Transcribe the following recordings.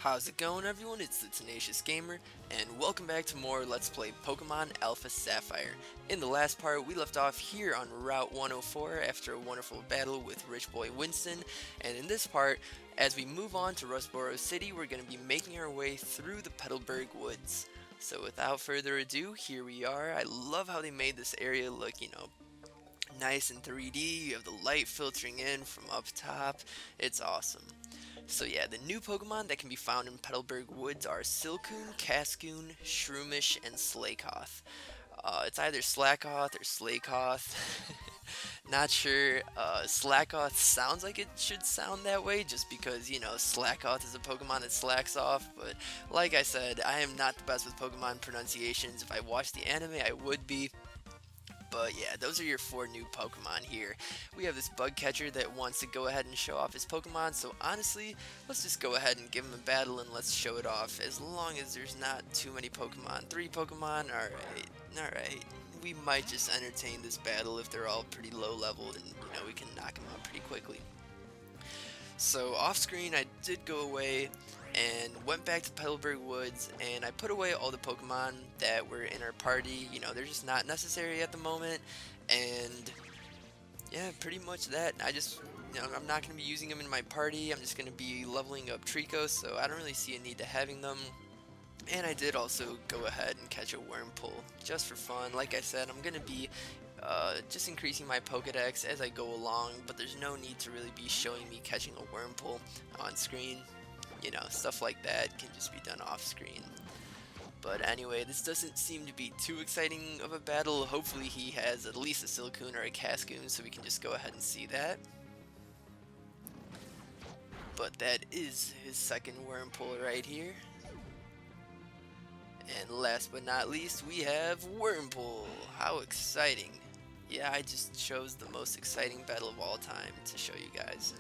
How's it going, everyone? It's the Tenacious Gamer, and welcome back to more Let's Play Pokemon Alpha Sapphire. In the last part, we left off here on Route 104 after a wonderful battle with Rich Boy Winston, and in this part, as we move on to Rustboro City, we're going to be making our way through the Petalburg Woods. So without further ado, here we are. I love how they made this area look, nice in 3D. You have the light filtering in from up top. It's awesome. So yeah, the new Pokemon that can be found in Petalburg Woods are Silcoon, Cascoon, Shroomish, and Slakoth. It's either Slakoth or Slakoth. Not sure. Slakoth sounds like it should sound that way just because, Slakoth is a Pokemon that slacks off, but like I said, I am not the best with Pokemon pronunciations. If I watched the anime, I would be. But yeah, those are your four new Pokemon here. We have this bug catcher that wants to go ahead and show off his Pokemon, so honestly, let's just go ahead and give him a battle and let's show it off, as long as there's not too many Pokemon. 3 Pokemon? Alright. We might just entertain this battle if they're all pretty low leveled and, we can knock them out pretty quickly. So off screen, I did go away and went back to Petalburg Woods, and I put away all the Pokemon that were in our party. They're just not necessary at the moment, and yeah, pretty much that. I'm not going to be using them in my party. I'm just going to be leveling up Trico, so I don't really see a need to having them. And I did also go ahead and catch a Wurmple, just for fun. Like I said, I'm going to be just increasing my Pokedex as I go along, but there's no need to really be showing me catching a Wurmple on screen. Stuff like that can just be done off screen. But anyway, this doesn't seem to be too exciting of a battle. Hopefully he has at least a Silcoon or a Cascoon, so we can just go ahead and see that. But that is his second Wurmple right here. And last but not least, we have Wurmple. How exciting. Yeah, I just chose the most exciting battle of all time to show you guys.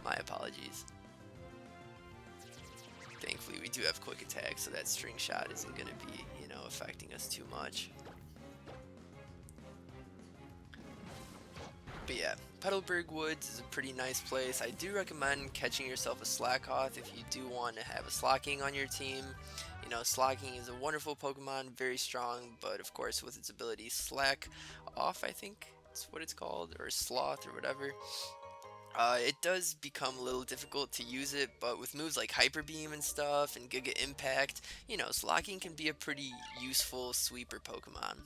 My apologies. Thankfully, we do have quick attack, so that string shot isn't going to be, affecting us too much. But yeah, Petalburg Woods is a pretty nice place. I do recommend catching yourself a Slakoth if you do want to have a Slocking on your team. Slocking is a wonderful Pokemon, very strong, but of course with its ability Slack Off, I think it's what it's called, or Sloth or whatever. It does become a little difficult to use it, but with moves like Hyper Beam and stuff and Giga Impact, Slocking can be a pretty useful sweeper Pokemon.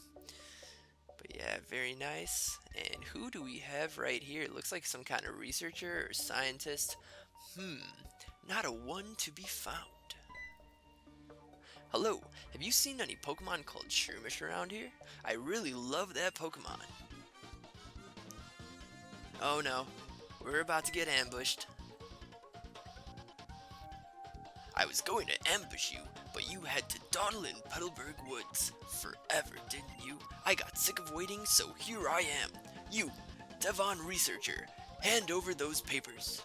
But yeah, very nice. And who do we have right here? It looks like some kind of researcher or scientist. Not a one to be found. Hello, have you seen any Pokemon called Shroomish around here? I really love that Pokemon. Oh no. We're about to get ambushed. I was going to ambush you, but you had to dawdle in Petalburg Woods forever, didn't you? I got sick of waiting, so here I am. You, Devon Researcher, hand over those papers.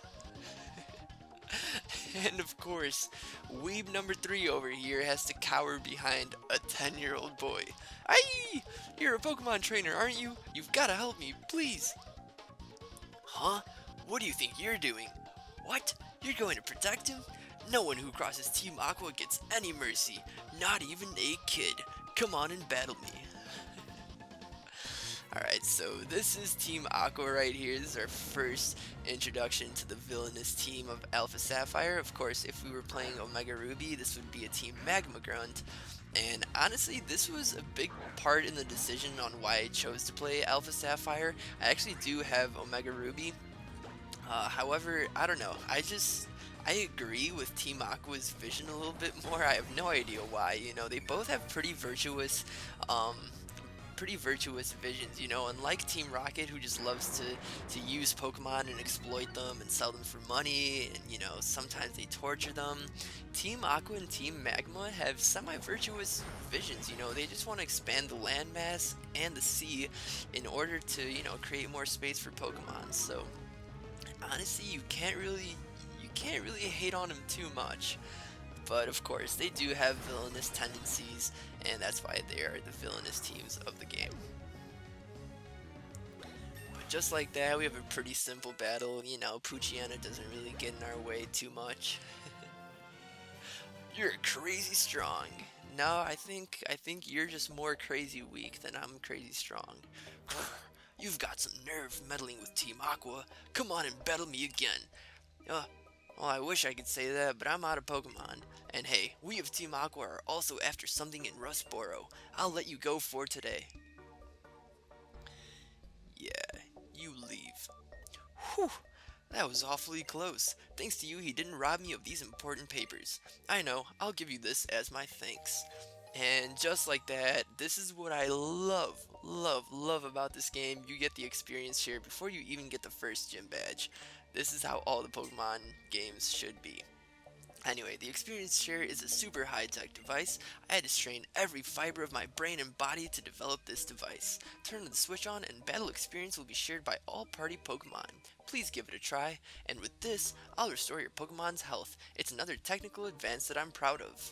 And of course, weeb number 3 over here has to cower behind a 10-year-old boy. Aye! You're a Pokemon trainer, aren't you? You've got to help me, please. Huh? What do you think you're doing? What? You're going to protect him? No one who crosses Team Aqua gets any mercy, not even a kid. Come on and battle me. Alright, so this is Team Aqua right here. This is our first introduction to the villainous team of Alpha Sapphire. Of course, if we were playing Omega Ruby, this would be a Team Magma Grunt. And honestly, this was a big part in the decision on why I chose to play Alpha Sapphire. I actually do have Omega Ruby. However, I don't know, I agree with Team Aqua's vision a little bit more. I have no idea why. They both have pretty virtuous visions, unlike Team Rocket, who just loves to use Pokemon and exploit them and sell them for money, and sometimes they torture them. Team Aqua and Team Magma have semi-virtuous visions, they just want to expand the landmass and the sea in order to, create more space for Pokemon. So honestly, you can't really hate on them too much. But of course, they do have villainous tendencies, and that's why they are the villainous teams of the game. But just like that, we have a pretty simple battle. Poochyena doesn't really get in our way too much. You're crazy strong. No, I think you're just more crazy weak than I'm crazy strong. You've got some nerve meddling with Team Aqua. Come on and battle me again. Uh, well, I wish I could say that, but I'm out of Pokemon. And hey, we of Team Aqua are also after something in Rustboro. I'll let you go for today. Yeah, you leave. Whew, that was awfully close. Thanks to you, he didn't rob me of these important papers. I know, I'll give you this as my thanks. And just like that, this is what I love about this game. You get the experience share before you even get the first gym badge. This is how all the Pokemon games should be. Anyway, the experience share is a super high-tech device. I had to strain every fiber of my brain and body to develop this device. Turn the switch on and battle experience will be shared by all party Pokemon. Please give it a try, and with this, I'll restore your Pokemon's health. It's another technical advance that I'm proud of.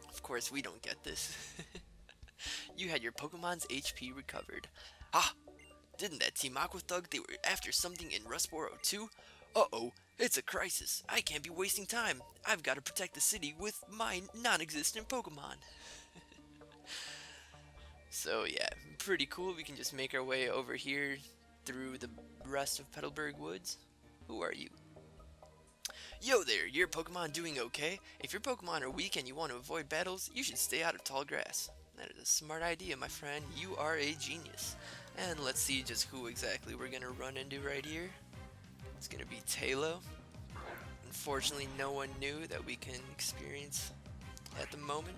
Of course, we don't get this. You had your Pokemon's HP recovered. Ah! Didn't that Team Aqua thug they were after something in Rustboro too? Uh-oh, it's a crisis. I can't be wasting time. I've got to protect the city with my non-existent Pokemon. So yeah, pretty cool. We can just make our way over here through the rest of Petalburg Woods. Who are you? Yo there, your Pokemon doing okay? If your Pokemon are weak and you want to avoid battles, you should stay out of tall grass. That is a smart idea, my friend. You are a genius. And let's see just who exactly we're gonna run into right here. It's gonna be Talo. Unfortunately, no one knew that we can experience at the moment.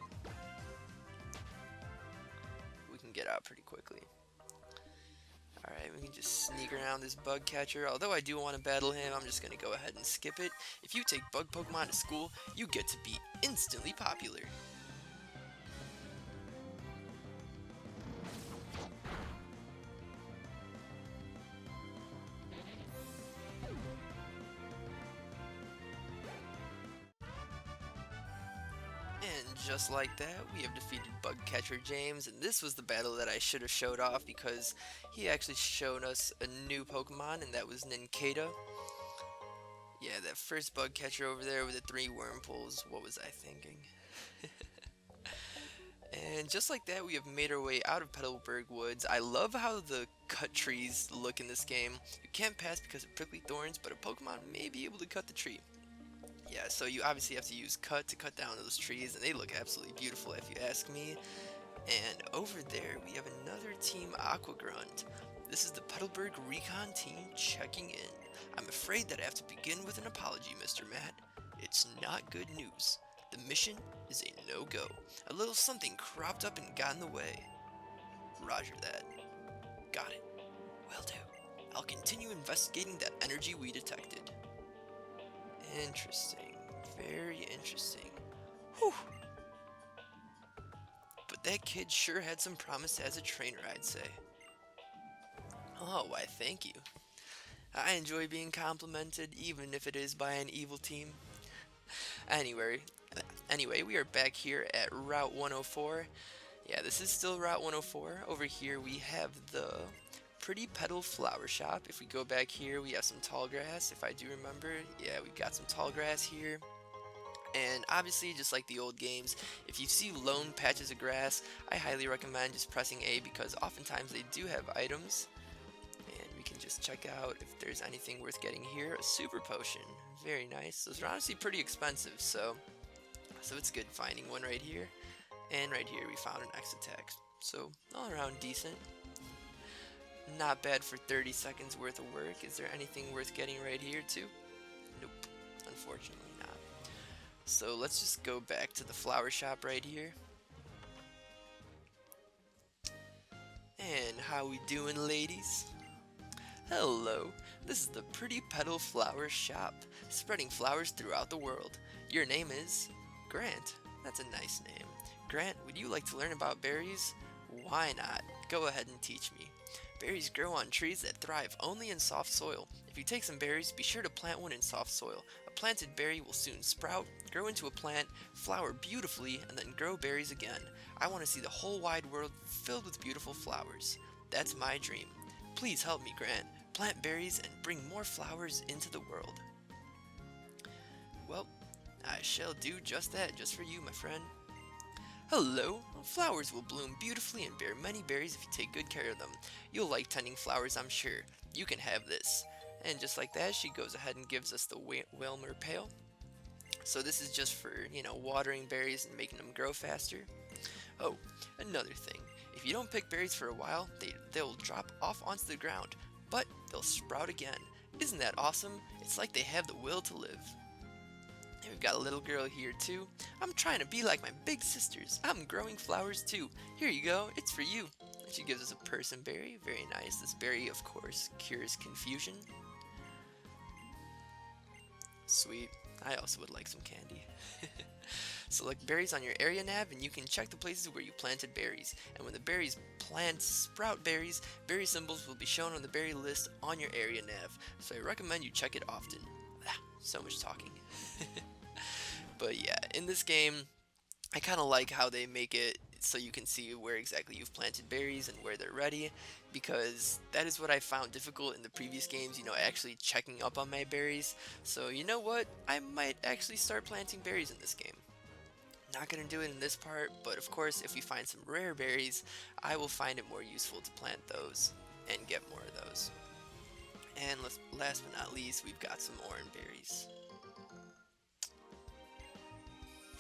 We can get out pretty quickly. Alright, we can just sneak around this bug catcher. Although I do want to battle him, I'm just gonna go ahead and skip it. If you take bug Pokemon to school, you get to be instantly popular. And just like that, we have defeated Bugcatcher James, and this was the battle that I should have showed off because he actually showed us a new Pokemon, and that was Nincada. Yeah, that first Bugcatcher over there with the 3 Wurmpools, what was I thinking? And just like that, we have made our way out of Petalburg Woods. I love how the cut trees look in this game. You can't pass because of prickly thorns, but a Pokemon may be able to cut the tree. Yeah, so you obviously have to use cut to cut down those trees, and they look absolutely beautiful if you ask me. And over there, we have another Team Aqua Grunt. This is the Petalburg Recon team checking in. I'm afraid that I have to begin with an apology, Mr. Matt. It's not good news. The mission is a no-go. A little something cropped up and got in the way. Roger that. Got it. Will do. I'll continue investigating that energy we detected. Interesting. Very interesting. Whew. But that kid sure had some promise as a trainer, I'd say. Oh, why thank you. I enjoy being complimented, even if it is by an evil team. Anyway, we are back here at Route 104. Yeah, this is still Route 104. Over here we have the Pretty Petal Flower Shop. If we go back here, we have some tall grass, if I do remember. Yeah, we've got some tall grass here. And obviously, just like the old games, if you see lone patches of grass, I highly recommend just pressing A because oftentimes they do have items. And we can just check out if there's anything worth getting here. A super potion. Very nice. Those are honestly pretty expensive, so it's good finding one right here. And right here we found an X attack. So all around decent. Not bad for 30 seconds worth of work. Is there anything worth getting right here too? Nope. Unfortunately not. So let's just go back to the flower shop right here. And how we doing, ladies? Hello, this is the Pretty Petal Flower Shop, spreading flowers throughout the world. Your name is Grant. That's a nice name. Grant, would you like to learn about berries? Why not? Go ahead and teach me. Berries grow on trees that thrive only in soft soil. If you take some berries, be sure to plant one in soft soil. A planted berry will soon sprout, grow into a plant, flower beautifully, and then grow berries again. I want to see the whole wide world filled with beautiful flowers. That's my dream. Please help me, Grant. Plant berries and bring more flowers into the world. Well, I shall do just that, just for you, my friend. Hello! Flowers will bloom beautifully and bear many berries if you take good care of them. You'll like tending flowers, I'm sure. You can have this. And just like that, she goes ahead and gives us the Wilmer pail. So this is just for, watering berries and making them grow faster. Oh, another thing. If you don't pick berries for a while, they'll drop off onto the ground, but they'll sprout again. Isn't that awesome? It's like they have the will to live. And we've got a little girl here too. I'm trying to be like my big sisters. I'm growing flowers too. Here you go, it's for you. And she gives us a person berry, very nice. This berry, of course, cures confusion. Sweet. I also would like some candy. Select berries on your area nav and you can check the places where you planted berries. And when the berries sprout berries, berry symbols will be shown on the berry list on your area nav. So I recommend you check it often. So much talking. But yeah, in this game, I kind of like how they make it so you can see where exactly you've planted berries and where they're ready, because that is what I found difficult in the previous games, actually checking up on my berries. So you know what, I might actually start planting berries in this game. Not gonna do it in this part, but of course if we find some rare berries, I will find it more useful to plant those and get more of those. And last but not least, we've got some orange berries.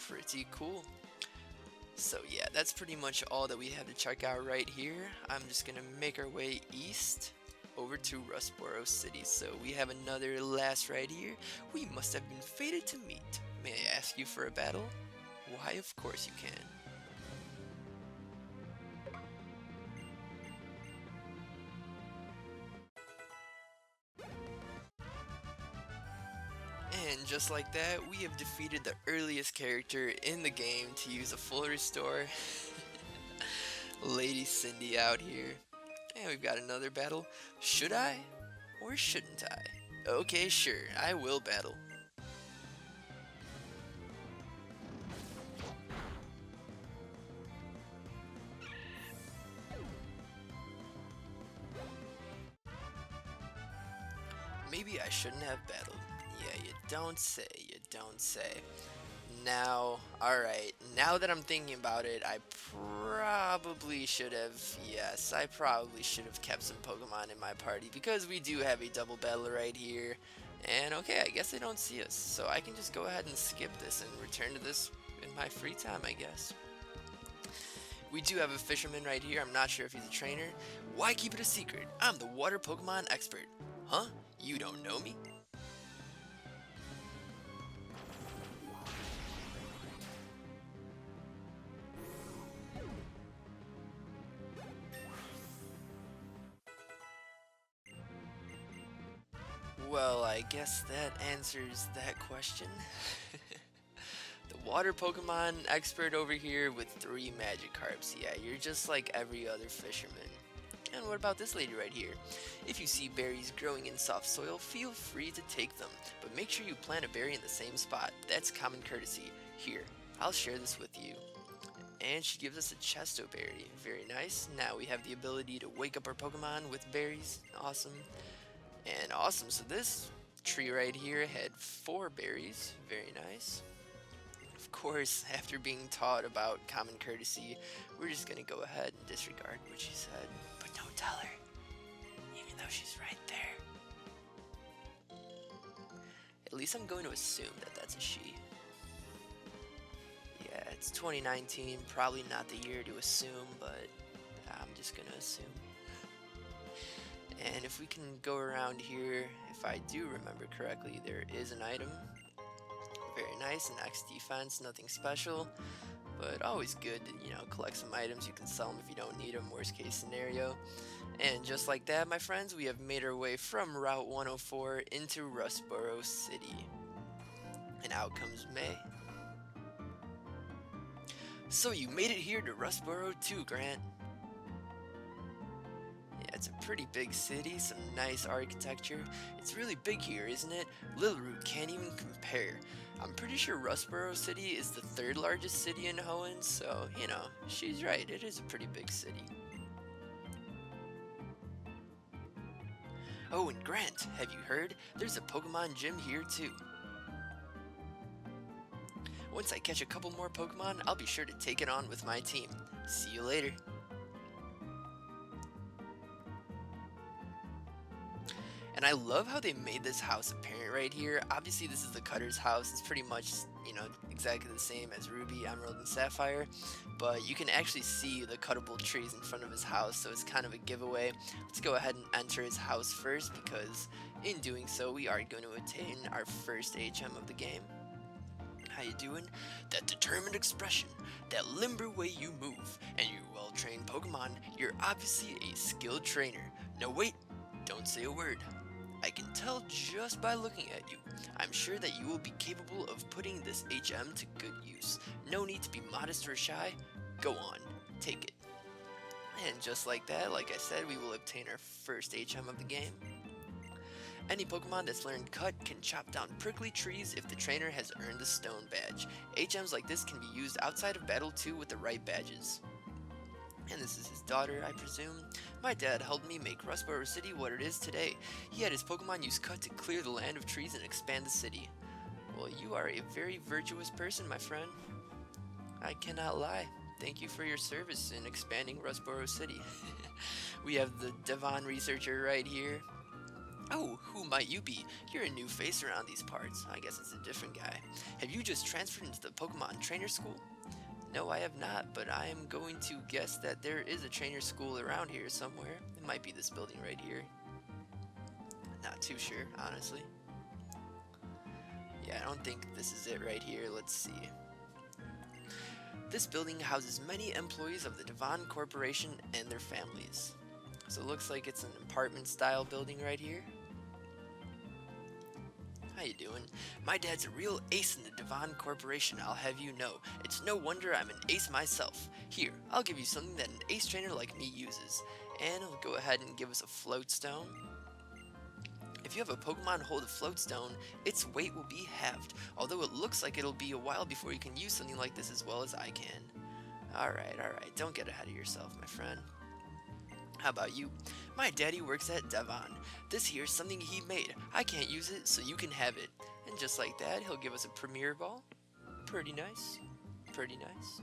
Pretty cool. So yeah, that's pretty much all that we have to check out right here. I'm just gonna make our way east over to Rustboro City. So we have another last right here. We must have been fated to meet. May I ask you for a battle? Why, of course you can. And just like that, we have defeated the earliest character in the game to use a full restore. Lady Cindy out here. And we've got another battle. Should I? Or shouldn't I? Okay, sure, I will battle. Maybe I shouldn't have battled. Yeah, you don't say, you don't say. Now, alright, now that I'm thinking about it, I probably should have, yes, I probably should have kept some Pokemon in my party, because we do have a double battle right here. And okay, I guess they don't see us, so I can just go ahead and skip this and return to this in my free time, I guess. We do have a fisherman right here. I'm not sure if he's a trainer. Why keep it a secret? I'm the water Pokemon expert. Huh? You don't know me? Well, I guess that answers that question. The water Pokemon expert over here with 3 Magikarps. Yeah, you're just like every other fisherman. And what about this lady right here? If you see berries growing in soft soil, feel free to take them, but make sure you plant a berry in the same spot. That's common courtesy. Here, I'll share this with you. And she gives us a Chesto berry. Very nice. Now we have the ability to wake up our Pokemon with berries. Awesome. And awesome, so this tree right here had 4 berries. Very nice. Of course, after being taught about common courtesy, we're just gonna go ahead and disregard what she said. But don't tell her, even though she's right there. At least I'm going to assume that that's a she. Yeah, it's 2019, probably not the year to assume, but I'm just gonna assume. And if we can go around here, if I do remember correctly, there is an item. Very nice, an X defense, nothing special, but always good to, collect some items. You can sell them if you don't need them, worst case scenario. And just like that, my friends, we have made our way from Route 104 into Rustboro City. And out comes May. So you made it here to Rustboro too, Grant. It's a pretty big city, some nice architecture. It's really big here, isn't it? Littleroot can't even compare. I'm pretty sure Rustboro City is the 3rd largest city in Hoenn, so, she's right, it is a pretty big city. Oh, and Grant, have you heard? There's a Pokemon gym here too. Once I catch a couple more Pokemon, I'll be sure to take it on with my team. See you later. And I love how they made this house apparent right here. Obviously, this is the Cutter's house. It's pretty much, you know, exactly the same as Ruby, Emerald, and Sapphire. But you can actually see the cuttable trees in front of his house, so it's kind of a giveaway. Let's go ahead and enter his house first, because in doing so, we are going to attain our first HM of the game. How you doing? That determined expression, that limber way you move, and you well-trained Pokemon, you're obviously a skilled trainer. No, wait, don't say a word. I can tell just by looking at you. I'm sure that you will be capable of putting this HM to good use. No need to be modest or shy. Go on, take it. And just like that, like I said, we will obtain our first HM of the game. Any Pokemon that's learned Cut can chop down prickly trees if the trainer has earned the stone badge. HMs like this can be used outside of battle too with the right badges. And this is his daughter, I presume. My dad helped me make Rustboro City what it is today. He had his Pokemon use Cut to clear the land of trees and expand the city. Well, you are a very virtuous person, my friend. I cannot lie. Thank you for your service in expanding Rustboro City. We have the Devon researcher right here. Oh, who might you be? You're a new face around these parts. I guess it's a different guy. Have you just transferred into the Pokemon Trainer School? No, I have not, but I am going to guess that there is a trainer school around here somewhere. It might be this building right here. Not too sure, honestly. Yeah, I don't think this is it right here. Let's see. This building houses many employees of the Devon Corporation and their families. So it looks like it's an apartment style building right here. How you doing? My dad's a real ace in the Devon Corporation, I'll have you know. It's no wonder I'm an ace myself. Here, I'll give you something that an ace trainer like me uses. And he'll go ahead and give us a float stone. If you have a Pokemon hold a float stone, its weight will be halved, although it looks like it'll be a while before you can use something like this as well as I can. Alright, don't get ahead of yourself, my friend. How about you? My daddy works at Devon. This here's something he made. I can't use it, so you can have it. And just like that, he'll give us a Premier Ball. Pretty nice. Pretty nice.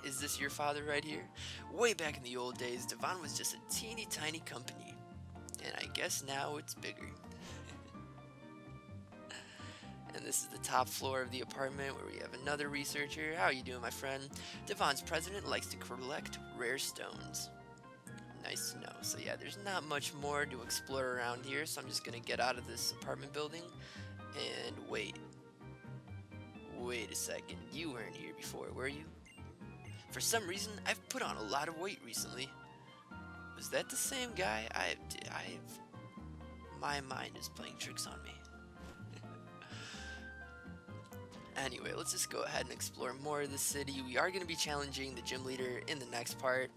Is this your father right here? Way back in the old days, Devon was just a teeny tiny company. And I guess now it's bigger. And this is the top floor of the apartment where we have another researcher. How are you doing, my friend? Devon's president likes to collect rare stones. Nice to know. So yeah, there's not much more to explore around here, so I'm just gonna get out of this apartment building and wait. Wait a second, you weren't here before, were you? For some reason, I've put on a lot of weight recently. Was that the same guy? My mind is playing tricks on me. Anyway, let's just go ahead and explore more of the city. We are going to be challenging the gym leader in the next part.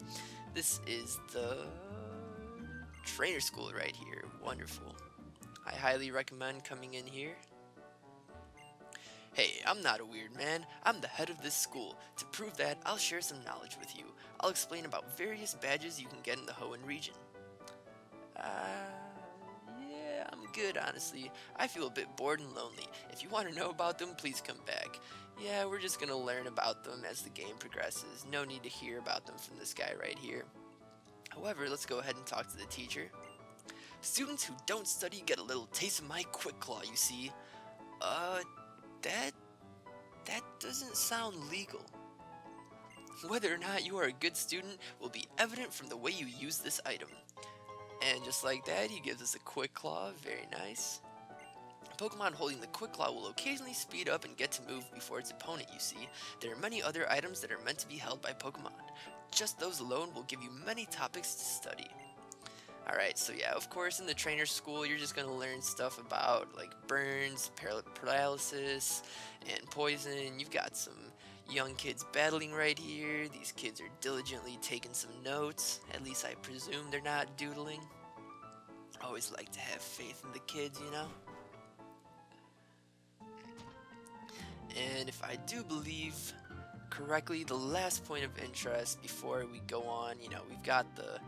This is the trainer school right here. Wonderful. I highly recommend coming in here. Hey, I'm not a weird man. I'm the head of this school. To prove that, I'll share some knowledge with you. I'll explain about various badges you can get in the Hoenn region. Yeah, I'm good, honestly. I feel a bit bored and lonely. If you want to know about them, please come back. Yeah, we're just gonna learn about them as the game progresses. No need to hear about them from this guy right here. However, let's go ahead and talk to the teacher. Students who don't study get a little taste of my Quick Claw, you see. That doesn't sound legal. Whether or not you are a good student will be evident from the way you use this item. And just like that, he gives us a Quick Claw. Very nice. A Pokemon holding the Quick Claw will occasionally speed up and get to move before its opponent, you see. There are many other items that are meant to be held by Pokemon. Just those alone will give you many topics to study. Alright, so yeah, of course in the trainer school you're just going to learn stuff about like burns, paralysis, and poison. You've got some young kids battling right here. These kids are diligently taking some notes. At least I presume they're not doodling. I always like to have faith in the kids, you know? And if I do believe correctly, the last point of interest before we go on, you know, we've got the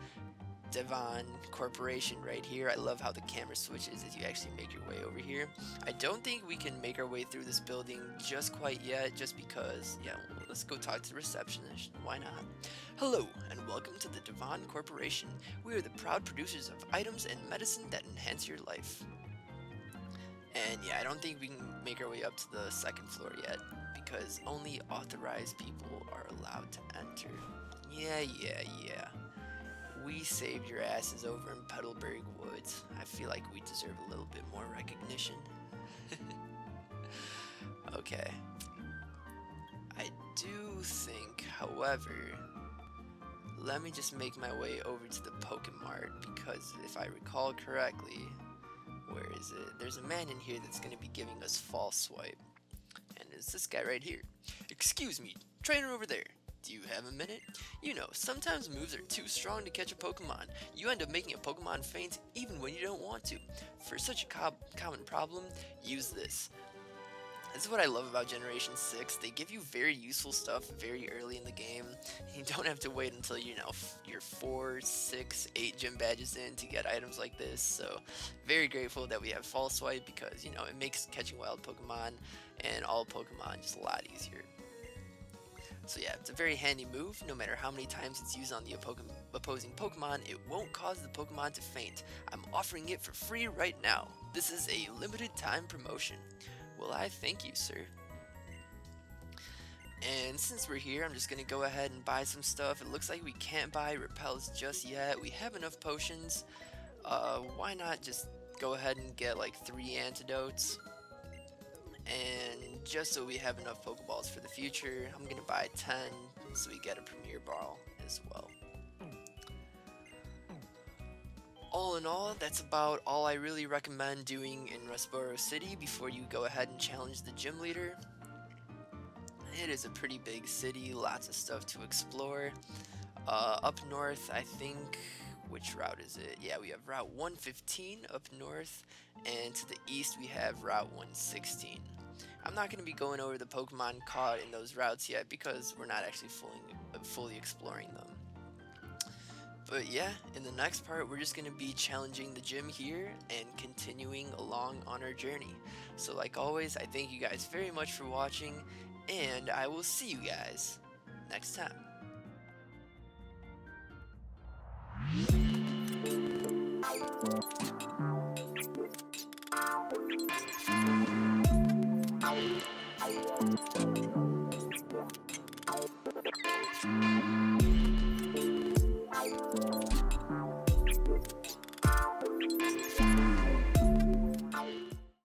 Devon Corporation right here. I love how the camera switches as you actually make your way over here. I don't think we can make our way through this building just quite yet, just because, yeah, well, let's go talk to the receptionist. Why not? Hello, and welcome to the Devon Corporation. We are the proud producers of items and medicine that enhance your life. And yeah, I don't think we can make our way up to the second floor yet, because only authorized people are allowed to enter. Yeah. We saved your asses over in Petalburg Woods. I feel like we deserve a little bit more recognition. Okay. I do think, however, let me just make my way over to the Pokemart, because if I recall correctly, where is it? There's a man in here that's going to be giving us false swipe. And it's this guy right here. Excuse me, trainer over there. Do you have a minute? You know, sometimes moves are too strong to catch a Pokemon. You end up making a Pokemon faint even when you don't want to. For such a common problem, use this. This is what I love about Generation 6. They give you very useful stuff very early in the game. You don't have to wait until, you know, you're 4, 6, 8 gym badges in to get items like this. So, very grateful that we have False Swipe because, you know, it makes catching wild Pokemon and all Pokemon just a lot easier. So yeah, it's a very handy move. No matter how many times it's used on the opposing Pokemon, it won't cause the Pokemon to faint. I'm offering it for free right now. This is a limited time promotion. Well, I thank you, sir. And since we're here, I'm just going to go ahead and buy some stuff. It looks like we can't buy repels just yet. We have enough potions. Why not just go ahead and get like 3 antidotes? And just so we have enough Pokeballs for the future, I'm going to buy 10 so we get a Premier Brawl as well. All in all, that's about all I really recommend doing in Rustboro City before you go ahead and challenge the gym leader. It is a pretty big city, lots of stuff to explore. Up north, I think, which route is it? Yeah, we have Route 115 up north, and to the east we have Route 116. I'm not going to be going over the Pokemon caught in those routes yet because we're not actually fully exploring them. But yeah, in the next part we're just going to be challenging the gym here and continuing along on our journey. So like always, I thank you guys very much for watching, and I will see you guys next time.